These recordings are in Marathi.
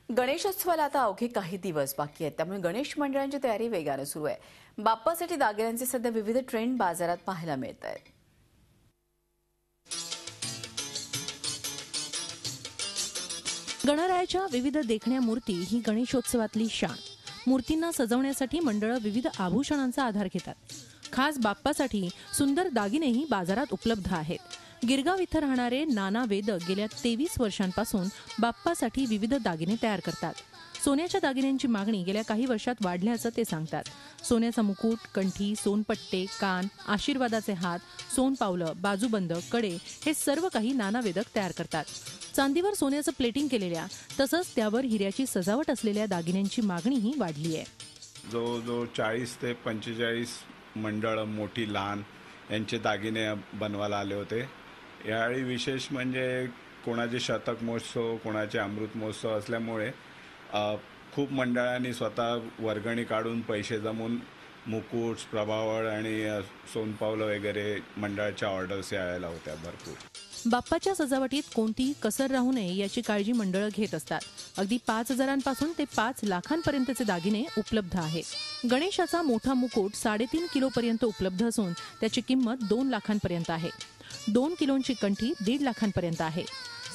गणेशोत्सवाला आता अवघे काही दिवस बाकी आहेत, त्यामुळे गणेश मंडळांची तयारी वेगानं सुरू आहे। बाप्पासाठी दागिन्यांचे सध्या विविध ट्रेंड बाजारात पाहायला मिळत आहेत। गणरायाच्या विविध देखण्या मूर्ती ही गणेशोत्सवातली शान। मूर्तींना सजवण्यासाठी मंडळं विविध आभूषणांचा आधार घेतात। खास बाप्पासाठी सुंदर दागिनेही बाजारात उपलब्ध आहेत। गिरगाव इथं राहणारे नाना वेदक गेल्या 23 वर्षांपासून बाप्पासाठी विविध दागिने तयार करतात। सोन्याच्या दागिन्यांची मागणी गेल्या काही वर्षात वाढल्याचं ते सांगतात। सोन्याचा मुकुट, कंठी, सोनपट्टे, कान, आशीर्वादाचे हात, सोनपावलं, बाजूबंद, कडे हे सर्व काही नाना वेदक तयार करतात। चांदीवर सोन्याचं प्लेटिंग केलेल्या तसंच त्यावर हिऱ्याची सजावट असलेल्या दागिन्यांची मागणीही वाढली आहे। जो 40 ते 45 मंडळ मोठी लहान यांचे दागिने बनवायला आले होते। यावेळी विशेष म्हणजे कोणाचे शतक महोत्सव, कोणाचे अमृत महोत्सव असल्यामुळे खूप मंडळांनी स्वतः वर्गणी काढून पैसे जमून मुकुट, प्रभावळ आणि सोनपावलं वगैरे मंडळाच्या ऑर्डर्स यायला होत्या भरपूर। बाप्पाच्या सजावटीत कोणतीही कसर राहू नये याची काळजी मंडळं घेत असतात। अगदी 5,000पासून ते 5 लाखांपर्यंतचे दागिने उपलब्ध आहेत। गणेशाचा मोठा मुकुट 3.5 किलोपर्यंत उपलब्ध असून त्याची किंमत 2 लाखांपर्यंत आहे। 2 किलोंची कंठी 1.5 लाखांपर्यंत आहे।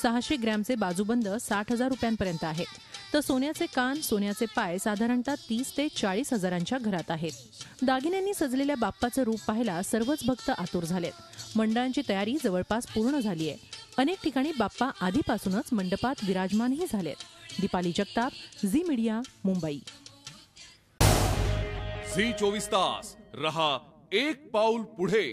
600 ग्रॅमचे बाजूबंद 60,000 रुपयांपर्यंत आहेत। तर सोन्याचे कान, सोन्याचे पाय साधारणतः 30 ते 40 हजारांच्या घरात आहेत। दागिन्यांनी सजलेल्या बाप्पाचं रूप पाहायला सर्वच भक्त आतुर झालेत। मंडळांची तयारी जवळपास पूर्ण झाली आहे। अनेक ठिकाणी बाप्पा आधीपासूनच मंडपात विराजमानही झालेत। Deepali Jagtap, Zee media, Mumbai. Zee 24 तास रहा एक पाऊल पुढे।